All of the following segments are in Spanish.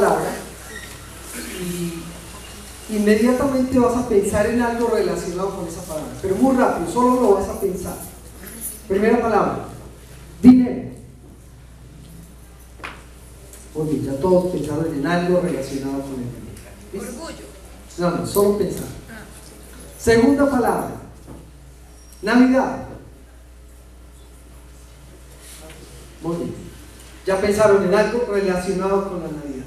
palabra y inmediatamente vas a pensar en algo relacionado con esa palabra, pero muy rápido, solo lo vas a pensar. Primera palabra, dinero. Muy bien, ya todos pensaron en algo relacionado con el dinero. Orgullo. No, solo pensar. Segunda palabra, Navidad. Muy bien, ya pensaron en algo relacionado con la Navidad.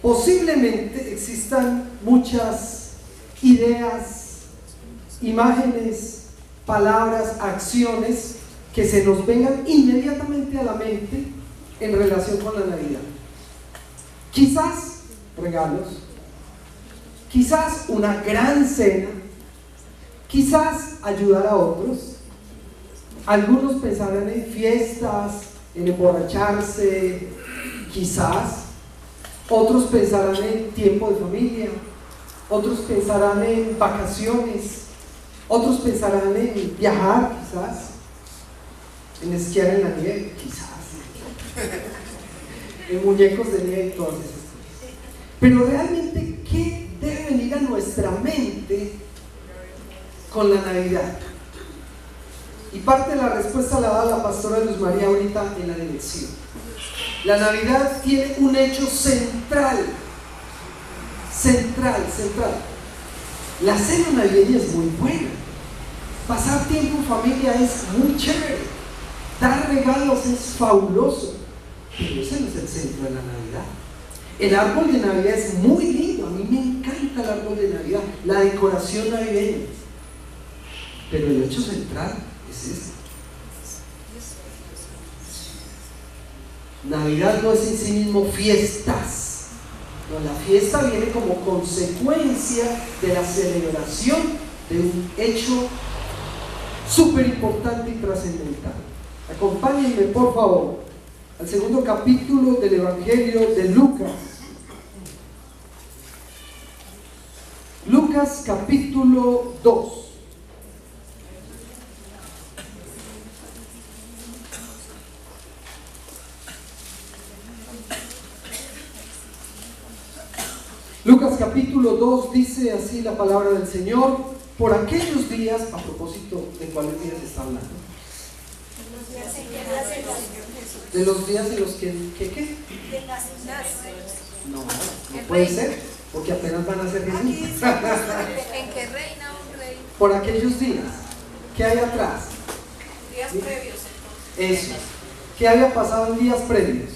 Posiblemente existan muchas ideas, imágenes, palabras, acciones que se nos vengan inmediatamente a la mente en relación con la Navidad. Quizás regalos, quizás una gran cena, quizás ayudar a otros. Algunos pensarán en fiestas, en emborracharse, quizás. Otros pensarán en tiempo de familia, otros pensarán en vacaciones, otros pensarán en viajar, quizás, en esquiar en la nieve, quizás, en muñecos de nieve y todas esas cosas. Pero realmente, ¿qué debe venir a nuestra mente con la Navidad? Y parte de la respuesta la da la pastora Luz María ahorita en la lección. La Navidad tiene un hecho central. La cena navideña es muy buena. Pasar tiempo en familia es muy chévere. Dar regalos es fabuloso. Pero ese no es el centro de la Navidad. El árbol de Navidad es muy lindo. A mí me encanta el árbol de Navidad, la decoración navideña. Pero el hecho central es este. Navidad no es en sí mismo fiestas. No, la fiesta viene como consecuencia de la celebración de un hecho súper importante y trascendental. Acompáñenme por favor al segundo capítulo del Evangelio de Lucas. Lucas capítulo 2. Lucas capítulo 2 dice así la palabra del Señor: por aquellos días, a propósito de cuáles días está hablando, de los días en los que ¿qué? No puede ser, porque apenas van a ser Jesús. En que reina un rey. Por aquellos días, ¿qué hay atrás? Días previos. Eso, ¿qué había pasado en días previos?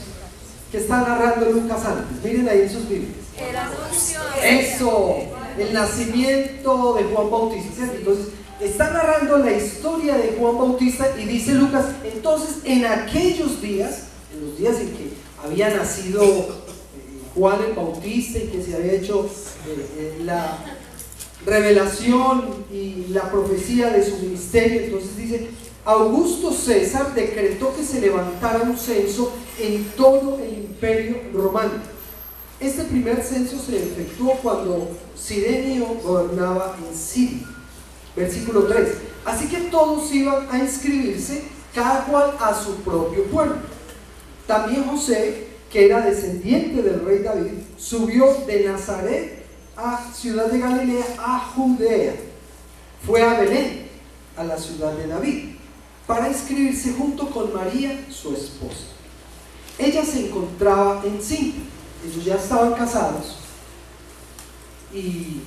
¿Qué está narrando Lucas antes? Miren ahí en sus Biblias. El anuncio. Eso, el nacimiento de Juan Bautista, ¿cierto? Entonces, está narrando la historia de Juan Bautista y dice Lucas, entonces en aquellos días, en los días en que había nacido Juan el Bautista y que se había hecho la revelación y la profecía de su ministerio, entonces dice, Augusto César decretó que se levantara un censo en todo el imperio romano. Este primer censo se efectuó cuando Cirenio gobernaba en Siria. Versículo 3. Así que todos iban a inscribirse, cada cual a su propio pueblo. También José, que era descendiente del rey David, subió de Nazaret a ciudad de Galilea, a Judea. Fue a Belén, a la ciudad de David, para inscribirse junto con María, su esposa. Ella se encontraba encinta. Ellos ya estaban casados y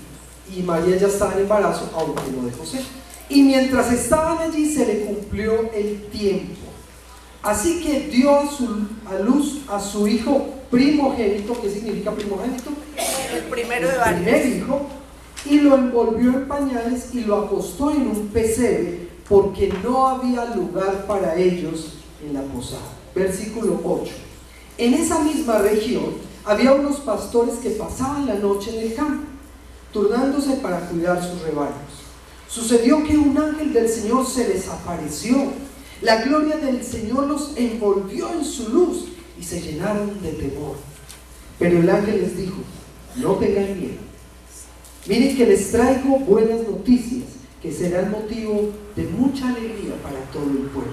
María ya estaba en embarazo, aunque no de José. Y mientras estaban allí se le cumplió el tiempo. Así que dio a luz a su hijo primogénito. ¿Qué significa primogénito? El primero de varios. El primer hijo. Y lo envolvió en pañales y lo acostó en un pesebre, porque no había lugar para ellos en la posada. Versículo 8. En esa misma región había unos pastores que pasaban la noche en el campo, turnándose para cuidar sus rebaños. Sucedió que un ángel del Señor se les apareció. La gloria del Señor los envolvió en su luz y se llenaron de temor. Pero el ángel les dijo: no tengan miedo. Miren que les traigo buenas noticias, que serán motivo de mucha alegría para todo el pueblo.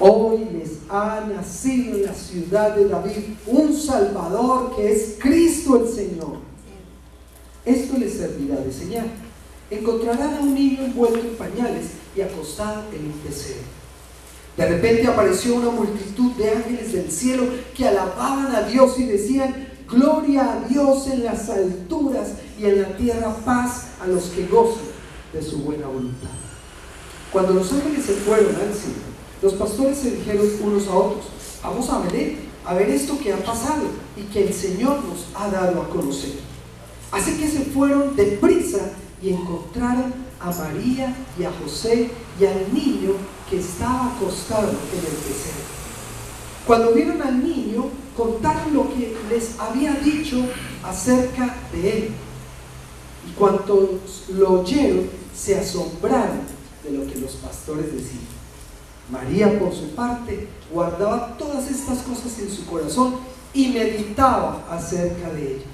hoy les ha nacido en la ciudad de David un Salvador que es Cristo el Señor. Esto les servirá de señal. Encontrarán a un niño envuelto en pañales y acostado en un pesebre. De repente apareció una multitud de ángeles del cielo que alababan a Dios y decían: gloria a Dios en las alturas y en la tierra paz a los que gozan de su buena voluntad. Cuando los ángeles se fueron al cielo, los pastores se dijeron unos a otros: vamos a ver esto que ha pasado y que el Señor nos ha dado a conocer. Así que se fueron deprisa y encontraron a María y a José y al niño que estaba acostado en el pesebre. Cuando vieron al niño, contaron lo que les había dicho acerca de él. Y cuantos lo oyeron, se asombraron de lo que los pastores decían. María, por su parte, guardaba todas estas cosas en su corazón y meditaba acerca de ellas.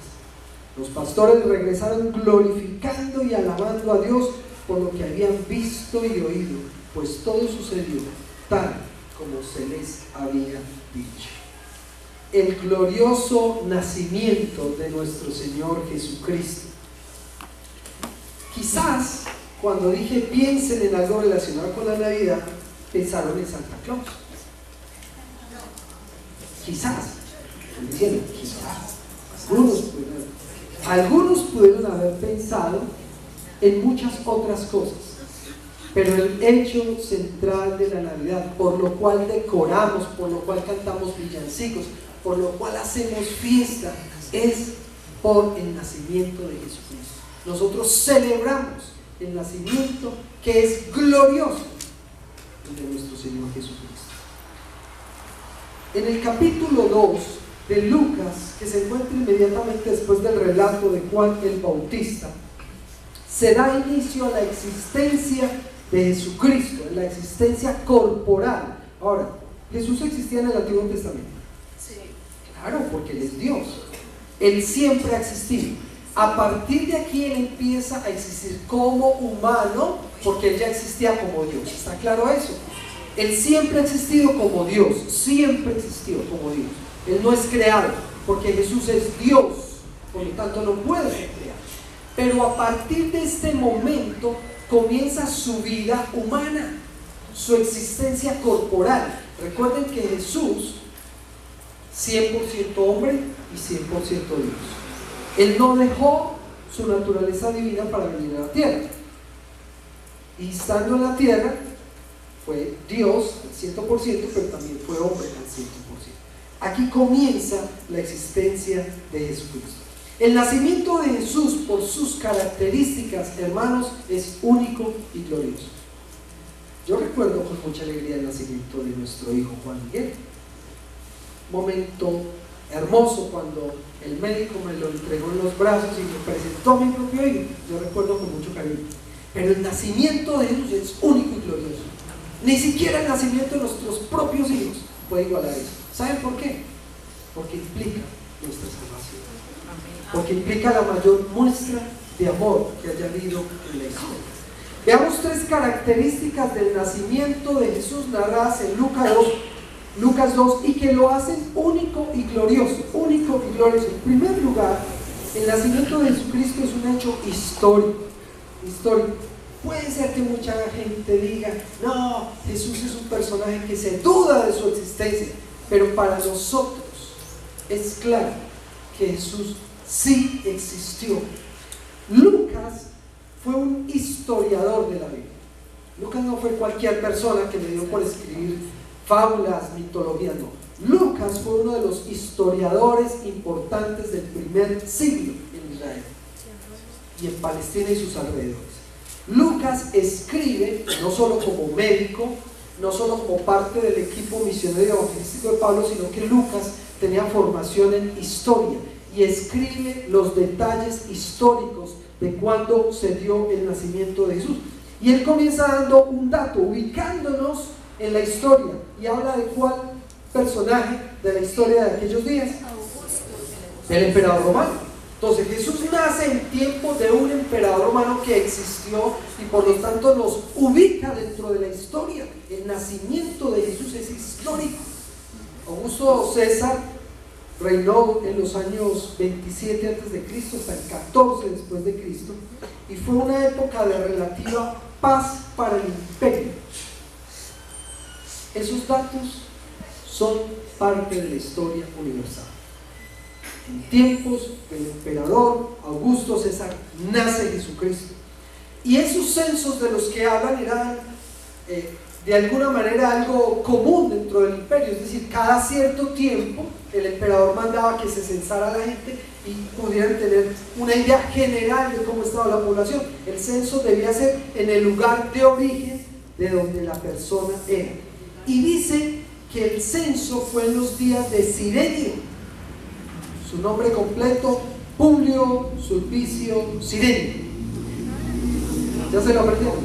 Los pastores regresaron glorificando y alabando a Dios por lo que habían visto y oído, pues todo sucedió tal como se les había dicho. El glorioso nacimiento de nuestro Señor Jesucristo. Quizás cuando dije piensen en algo relacionado con la Navidad, pensaron en Santa Claus. Quizás, estoy diciendo, quizás. Algunos pudieron haber pensado en muchas otras cosas, pero el hecho central de la Navidad, por lo cual decoramos, por lo cual cantamos villancicos, por lo cual hacemos fiesta, es por el nacimiento de Jesucristo. Nosotros celebramos el nacimiento que es glorioso de nuestro Señor Jesucristo. En el capítulo 2 de Lucas, que se encuentra inmediatamente después del relato de Juan el Bautista, se da inicio a la existencia de Jesucristo, la existencia corporal. Ahora, ¿Jesús existía en el Antiguo Testamento? Sí. Claro, porque Él es Dios. Él siempre ha existido. A partir de aquí Él empieza a existir como humano, porque Él ya existía como Dios. ¿Está claro eso? Él siempre ha existido como Dios, siempre existió como Dios. Él no es creado, porque Jesús es Dios, por lo tanto no puede ser creado. Pero a partir de este momento comienza su vida humana, su existencia corporal. Recuerden que Jesús, 100% hombre y 100% Dios. Él no dejó su naturaleza divina para venir a la tierra. Y estando en la tierra, fue Dios al 100%, pero también fue hombre al 100%. Aquí comienza la existencia de Jesucristo. El nacimiento de Jesús, por sus características, hermanos, es único y glorioso. Yo recuerdo con mucha alegría el nacimiento de nuestro hijo Juan Miguel. Momento hermoso cuando el médico me lo entregó en los brazos y me presentó a mi propio hijo. Yo recuerdo con mucho cariño. Pero el nacimiento de Jesús es único y glorioso. Ni siquiera el nacimiento de nuestros propios hijos puede igualar eso. ¿Saben por qué? Porque implica nuestra salvación. Porque implica la mayor muestra de amor que haya habido en la historia. Veamos tres características del nacimiento de Jesús narradas en Lucas 2 y que lo hacen único y glorioso. Único y glorioso. En primer lugar, el nacimiento de Jesucristo es un hecho histórico. Puede ser que mucha gente diga: no, Jesús es un personaje que se duda de su existencia, pero para nosotros es claro que Jesús sí existió. Lucas fue un historiador de la Biblia. Lucas no fue cualquier persona que le dio por escribir fábulas, mitologías, no. Lucas fue uno de los historiadores importantes del primer siglo en Israel y en Palestina y sus alrededores. Lucas escribe no solo como médico, no solo como parte del equipo misionero evangelístico de Pablo, sino que Lucas tenía formación en historia y escribe los detalles históricos de cuándo se dio el nacimiento de Jesús. Y él comienza dando un dato, ubicándonos en la historia, y habla de cuál personaje de la historia de aquellos días, del emperador romano. Entonces Jesús nace en tiempo de un emperador romano que existió y por lo tanto nos ubica dentro de la historia. El nacimiento de Jesús es histórico. Augusto César reinó en los años 27 a.C. hasta el 14 después de Cristo y fue una época de relativa paz para el imperio. Esos datos son parte de la historia universal. En tiempos del emperador Augusto César nace Jesucristo. Y esos censos de los que hablan eran de alguna manera algo común dentro del imperio. Es decir, cada cierto tiempo el emperador mandaba que se censara a la gente y pudieran tener una idea general de cómo estaba la población. El censo debía ser en el lugar de origen de donde la persona era. Y dice que el censo fue en los días de Cirenio. Su nombre completo, Publio Sulpicio Cirenio. ¿Ya se lo aprendieron?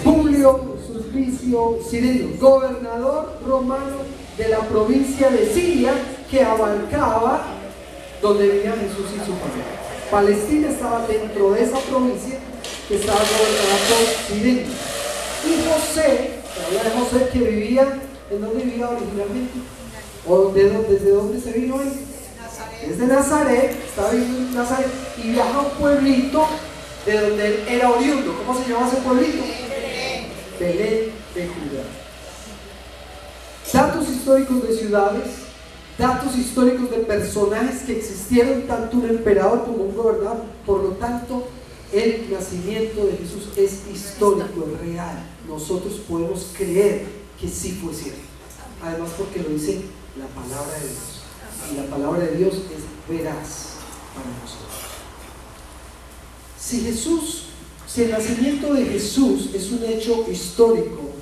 Publio Sulpicio Cirenio, gobernador romano de la provincia de Siria, que abarcaba donde vivía Jesús y su familia. Palestina estaba dentro de esa provincia que estaba gobernada por Cirenio. Y José, habla de José que vivía, ¿en dónde vivía originalmente? ¿O desde dónde se vino él? Desde Nazaret, estaba viviendo en Nazaret y viaja a un pueblito de donde él era oriundo. ¿Cómo se llama ese pueblito? Belén de Judá. Datos históricos de ciudades, datos históricos de personajes que existieron, tanto un emperador como un gobernador. Por lo tanto, el nacimiento de Jesús es histórico, es real. Nosotros podemos creer que sí fue cierto. Además porque lo dice la palabra de Dios. Y la palabra de Dios es veraz para nosotros. Si el nacimiento de Jesús es un hecho histórico,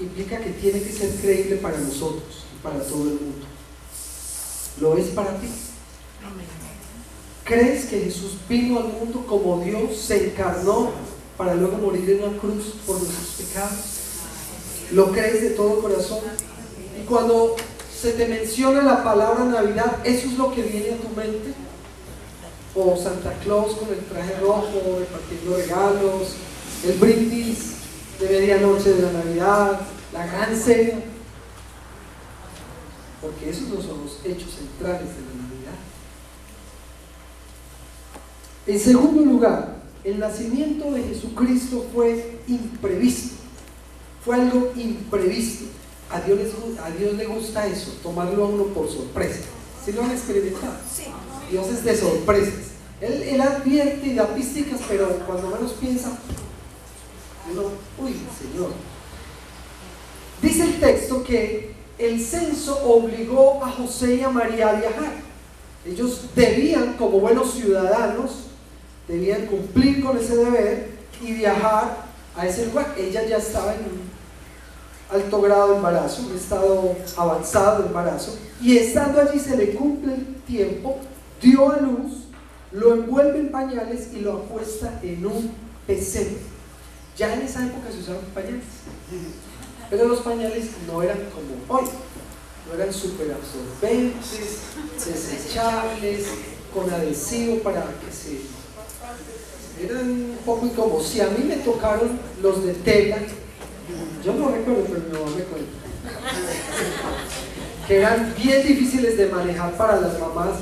implica que tiene que ser creíble para nosotros y para todo el mundo. ¿Lo es para ti? ¿Crees que Jesús vino al mundo como Dios, se encarnó para luego morir en una cruz por nuestros pecados? ¿Lo crees de todo corazón? Y cuando se te menciona la palabra Navidad, ¿eso es lo que viene a tu mente? O Santa Claus con el traje rojo, repartiendo regalos, el brindis de medianoche de la Navidad, la gran cena. Porque esos no son los hechos centrales de la Navidad. En segundo lugar, el nacimiento de Jesucristo fue imprevisto. Fue algo imprevisto. A Dios le gusta eso, tomarlo a uno por sorpresa. ¿Sí lo han experimentado? Sí. Dios es de sorpresas. Él advierte y da písticas, pero cuando menos piensa, uno, uy, Señor. Dice el texto que el censo obligó a José y a María a viajar. Ellos debían, como buenos ciudadanos, debían cumplir con ese deber y viajar a ese lugar. Ella ya estaba en un alto grado de embarazo, un estado avanzado de embarazo, y estando allí se le cumple el tiempo, dio a luz, lo envuelve en pañales y lo acuesta en un pesebre. Ya en esa época se usaban pañales, pero los pañales no eran como hoy, no eran súper absorbentes, desechables, con adhesivo para que se... eran un poco incómodos. Si a mí me tocaron los de tela, yo no recuerdo, pero mi mamá me cuenta que eran bien difíciles de manejar para las mamás.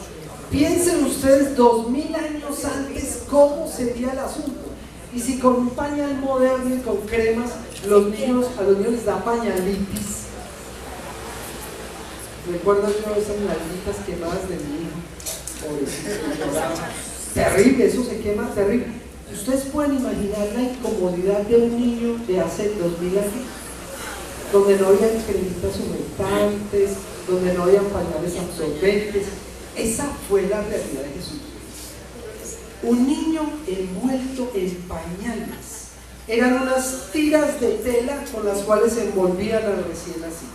Piensen ustedes 2000 años antes cómo sería el asunto. Y si con un pañal moderno y con cremas a los niños les da pañalitis. Recuerdo yo esas nalguitas quemadas de mi hijo, pobrecito, terrible, eso se quema terrible. Ustedes pueden imaginar la incomodidad de un niño de hace 2000 años, donde no había cremitas humectantes, donde no había pañales absorbentes. Esa fue la realidad de Jesús. Un niño envuelto en pañales. Eran unas tiras de tela con las cuales se envolvían al recién nacido.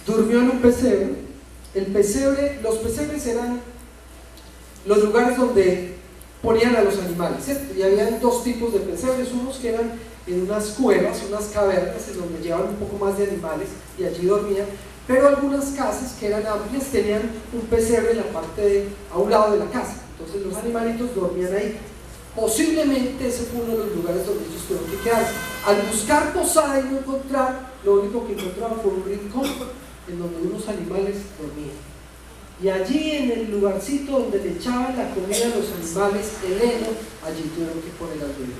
Durmió en un pesebre. Los pesebres eran los lugares donde ponían a los animales, ¿cierto? Y había dos tipos de pesebres, unos que eran en unas cuevas, unas cavernas en donde llevaban un poco más de animales y allí dormían, Pero algunas casas que eran amplias tenían un pesebre en la parte a un lado de la casa. Entonces los animalitos dormían ahí. Posiblemente ese fue uno de los lugares donde ellos tuvieron que quedarse. Al buscar posada y no encontrar, lo único que encontraron fue un rincón en donde unos animales dormían. Y allí en el lugarcito donde le echaban la comida a los animales, el heno, allí tuvieron que poner al bebé.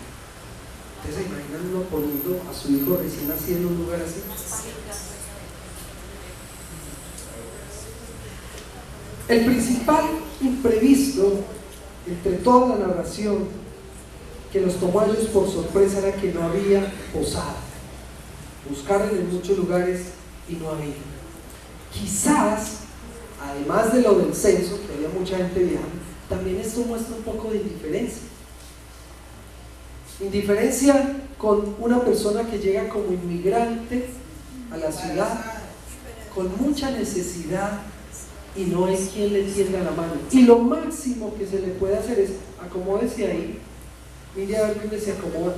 ¿Ustedes se imaginan uno poniendo a su hijo recién nacido en un lugar así? El principal imprevisto entre toda la narración que los tomó a ellos por sorpresa era que no había posada. Buscaron en muchos lugares y no había. Quizás, además de lo del censo, que había mucha gente viajando, también esto muestra un poco de indiferencia. Indiferencia con una persona que llega como inmigrante a la ciudad con mucha necesidad y no hay quien le tienda la mano. Y lo máximo que se le puede hacer es acomódese ahí, mire a ver dónde se acomoda.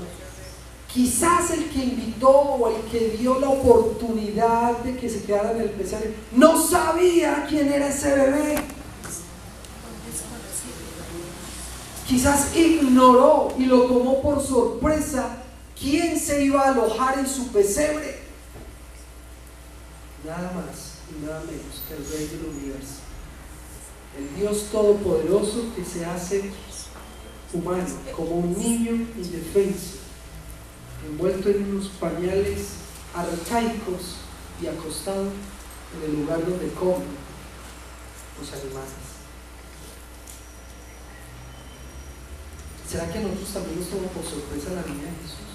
Quizás el que invitó o el que dio la oportunidad de que se quedara en el pesebre no sabía quién era ese bebé. Quizás ignoró y lo tomó por sorpresa quién se iba a alojar en su pesebre. Nada más y nada menos que el Rey del Universo, el Dios Todopoderoso que se hace humano, como un niño indefenso, envuelto en unos pañales arcaicos y acostado en el lugar donde comen los animales. ¿Será que a nosotros también nos toma por sorpresa la vida de Jesús?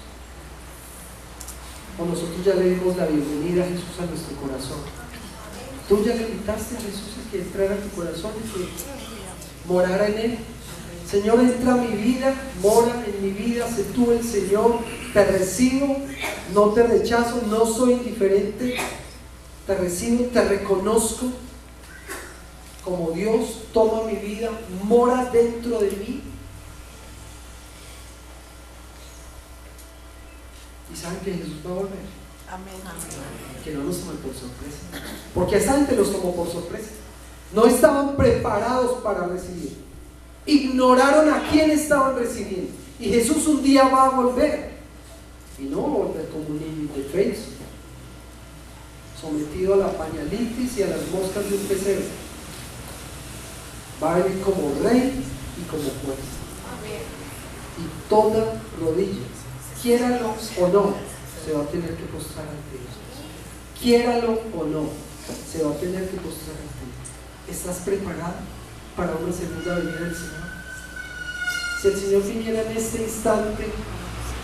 ¿O nosotros ya le dimos la bienvenida a Jesús a nuestro corazón? ¿Tú ya le invitaste a Jesús a que entrara a tu corazón y que morara en él? Señor, entra a mi vida, mora en mi vida, sé tú el Señor, te recibo, no te rechazo, no soy indiferente, te recibo, te reconozco como Dios, toma mi vida, mora dentro de mí. Y saben que Jesús va a volver. Amén. Que no nos tomen por sorpresa, porque a esa gente los tomó por sorpresa, no estaban preparados para recibir, ignoraron a quién estaban recibiendo. Y Jesús un día va a volver, y no va a volver como un niño indefenso, sometido a la pañalitis y a las moscas de un pesebre. Va a venir como rey y como juez. Y toda rodilla, quiéralo o no, se va a tener que postrar ante Dios. Quiéralo o no, se va a tener que postrar ante Dios. ¿Estás preparado para una segunda venida del Señor? Si el Señor viniera en este instante,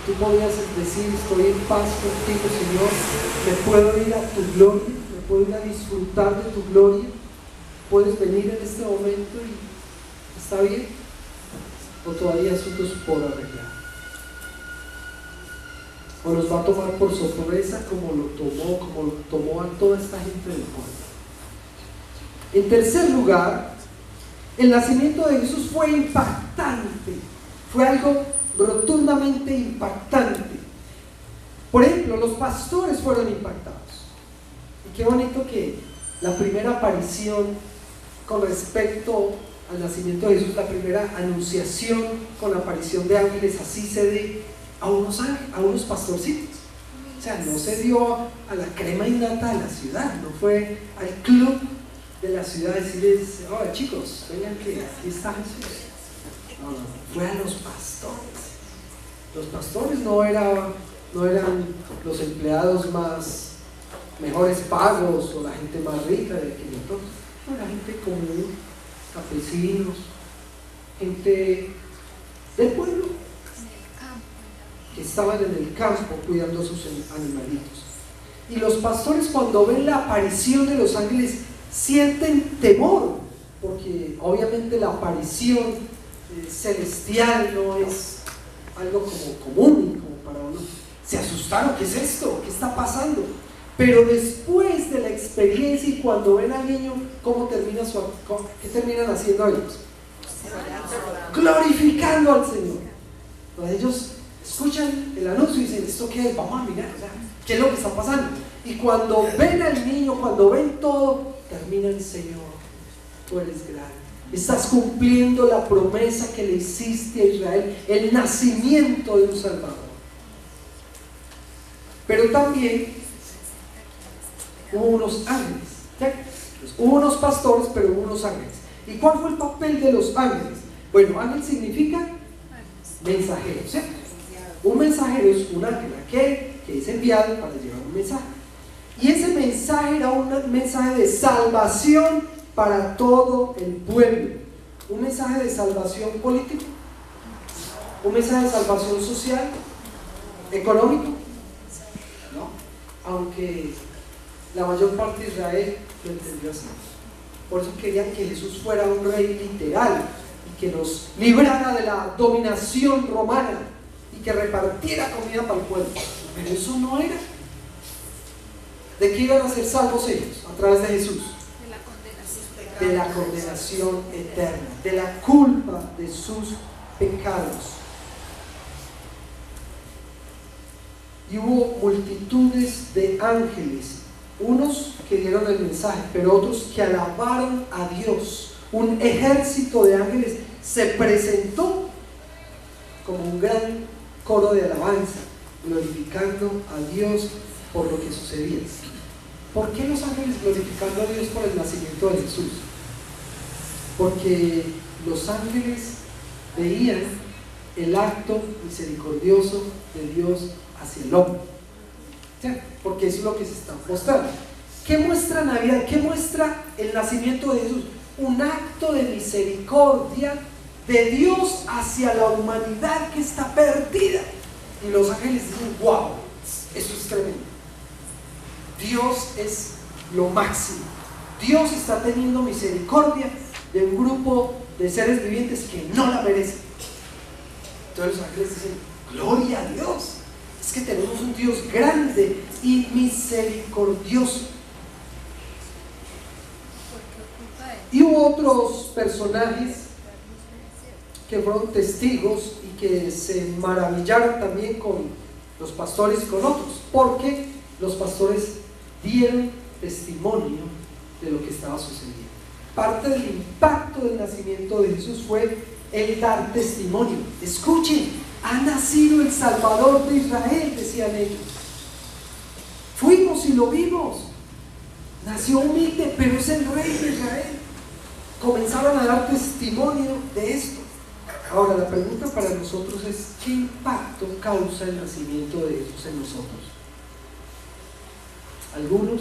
tú podrías decir: estoy en paz contigo, Señor, me puedo ir a tu gloria, me puedo ir a disfrutar de tu gloria. Puedes venir en este momento y ¿está bien? ¿O todavía asuntos por arreglar? ¿O nos va a tomar por sorpresa como lo tomó a toda esta gente del pueblo? En tercer lugar, el nacimiento de Jesús fue impactante, fue algo rotundamente impactante. Por ejemplo, los pastores fueron impactados. Y qué bonito que la primera aparición con respecto al nacimiento de Jesús, la primera anunciación con la aparición de ángeles, así se dé a unos pastorcitos. O sea, no se dio a la crema innata de la ciudad, no fue al club de la ciudad decirles: oh chicos, vengan que aquí está Jesús. No, fue a los pastores. Los pastores no eran los empleados más mejores pagos o la gente más rica de aquel entonces. No, la gente común, campesinos, gente del pueblo, que estaban en el campo cuidando a sus animalitos. Y los pastores, cuando ven la aparición de los ángeles, sienten temor, porque obviamente la aparición celestial no es algo como común, como para uno. Se asustaron: ¿qué es esto? ¿Qué está pasando? Pero después de la experiencia y cuando ven al niño, ¿qué terminan haciendo ellos? Glorificando al Señor. Entonces ellos escuchan el anuncio y dicen: ¿esto qué es? Vamos a mirar, o sea, ¿qué es lo que está pasando? Y cuando ven al niño, cuando ven todo, terminan: Señor, tú eres grande. Estás cumpliendo la promesa que le hiciste a Israel, el nacimiento de un Salvador. Pero también hubo unos ángeles, ¿sí? Hubo unos pastores, pero hubo unos ángeles. ¿Y cuál fue el papel de los ángeles? Bueno, ángel significa mensajero, ¿sí? Un mensajero es un ángel, aquel que es enviado para llevar un mensaje. Y ese mensaje era un mensaje de salvación para todo el pueblo. Un mensaje de salvación político, un mensaje de salvación social, económico, ¿no? Aunque la mayor parte de Israel lo entendió así. Por eso querían que Jesús fuera un rey literal y que los librara de la dominación romana y que repartiera comida para el pueblo. Pero eso no era. ¿De qué iban a ser salvos ellos? A través de Jesús. De la condenación eterna, de la culpa de sus pecados. Y hubo multitudes de ángeles, unos que dieron el mensaje, pero otros que alabaron a Dios. Un ejército de ángeles se presentó como un gran coro de alabanza, glorificando a Dios por lo que sucedía. ¿Por qué los ángeles glorificando a Dios por el nacimiento de Jesús? Porque los ángeles veían el acto misericordioso de Dios hacia el hombre, ¿sí? Porque eso es lo que se está mostrando. ¿Qué muestra Navidad? ¿Qué muestra el nacimiento de Jesús? Un acto de misericordia de Dios hacia la humanidad que está perdida. Y los ángeles dicen: wow, eso es tremendo. Dios es lo máximo. Dios está teniendo misericordia de un grupo de seres vivientes que no la merecen. Entonces los ángeles dicen: gloria a Dios, es que tenemos un Dios grande y misericordioso. Y hubo otros personajes que fueron testigos y que se maravillaron también con los pastores y con otros, porque los pastores dieron testimonio de lo que estaba sucediendo. Parte del impacto del nacimiento de Jesús fue el dar testimonio. Escuchen, ha nacido el Salvador de Israel, decían ellos. Fuimos y lo vimos. Nació humilde, pero es el rey de Israel. Comenzaron a dar testimonio de esto. Ahora la pregunta para nosotros es: ¿qué impacto causa el nacimiento de Jesús en nosotros? Algunos,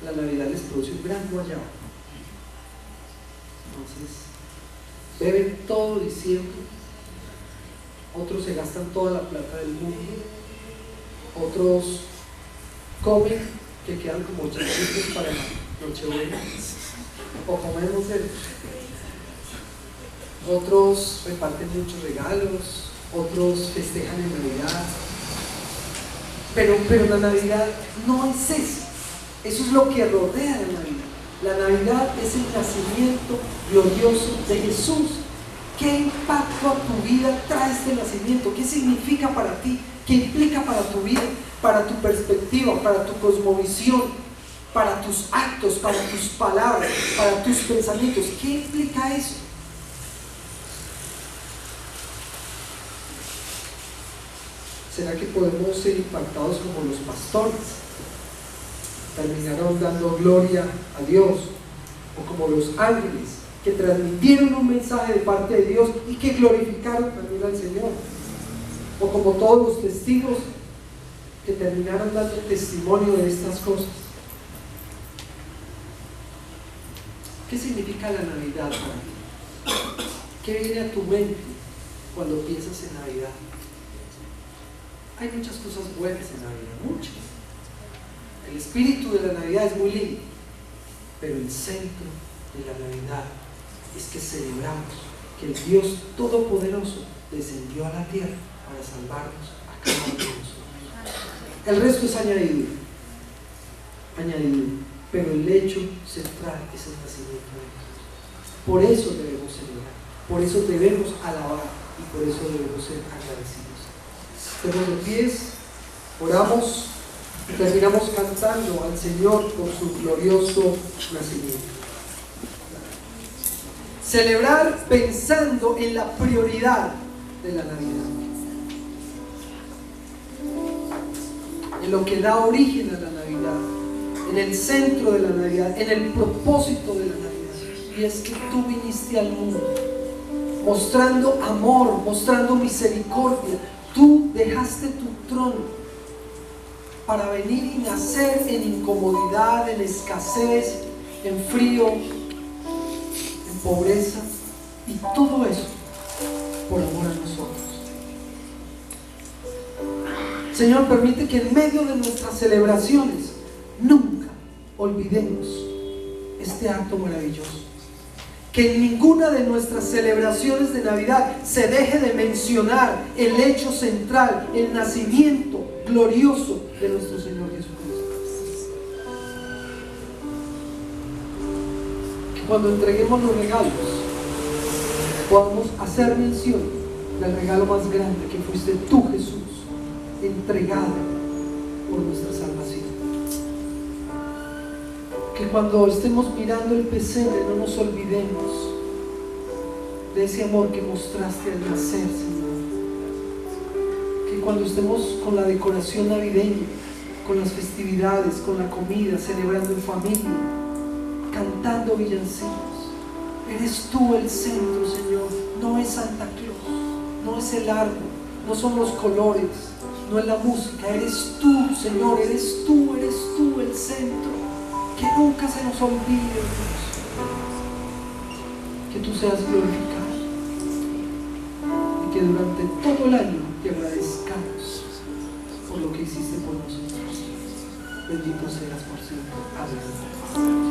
la Navidad les produce un gran guayabo. Entonces, beben todo diciembre. Otros se gastan toda la plata del mundo. Otros comen que quedan como chanchitos para la Nochebuena. O comemos otros reparten muchos regalos. Otros festejan en Navidad. Pero la Navidad no es eso. Eso es lo que rodea la Navidad. La Navidad es el nacimiento glorioso de Jesús. ¿Qué impacto a tu vida trae este nacimiento? ¿Qué significa para ti? ¿Qué implica para tu vida? Para tu perspectiva, para tu cosmovisión, para tus actos, para tus palabras, para tus pensamientos. ¿Qué implica eso? ¿Será que podemos ser impactados como los pastores? Terminaron dando gloria a Dios, o como los ángeles que transmitieron un mensaje de parte de Dios y que glorificaron también al Señor, o como todos los testigos que terminaron dando testimonio de estas cosas. ¿Qué significa la Navidad para ti? ¿Qué viene a tu mente cuando piensas en Navidad? Hay muchas cosas buenas en Navidad, muchas. El espíritu de la Navidad es muy lindo, pero el centro de la Navidad es que celebramos que el Dios Todopoderoso descendió a la tierra para salvarnos a cada uno de nosotros. El resto es añadido, pero el hecho central es el nacimiento de Jesús. Por eso debemos celebrar, por eso debemos alabar y por eso debemos ser agradecidos. Estemos de pies, oramos. Y terminamos cantando al Señor por su glorioso nacimiento. Celebrar pensando en la prioridad de la Navidad, en lo que da origen a la Navidad, en el centro de la Navidad, en el propósito de la Navidad. Y es que tú viniste al mundo mostrando amor, mostrando misericordia. Tú dejaste tu trono para venir y nacer en incomodidad, en escasez, en frío, en pobreza, y todo eso por amor a nosotros. Señor, permite que en medio de nuestras celebraciones nunca olvidemos este acto maravilloso. Que en ninguna de nuestras celebraciones de Navidad se deje de mencionar el hecho central, el nacimiento glorioso de nuestro Señor Jesucristo. Que cuando entreguemos los regalos podamos hacer mención del regalo más grande, que fuiste tú, Jesús, entregado por nuestra salvación. Que cuando estemos mirando el pesebre no nos olvidemos de ese amor que mostraste al nacer, Señor. Que cuando estemos con la decoración navideña, con las festividades, con la comida, celebrando en familia, cantando villancicos, eres tú el centro, Señor. No es Santa Claus, no es el árbol, no son los colores, no es la música. Eres tú, Señor, eres tú el centro. Que nunca se nos olvide, Dios, que tú seas glorificado y que durante todo el año te agradezcamos por lo que hiciste por nosotros. Bendito seas por siempre. Amén.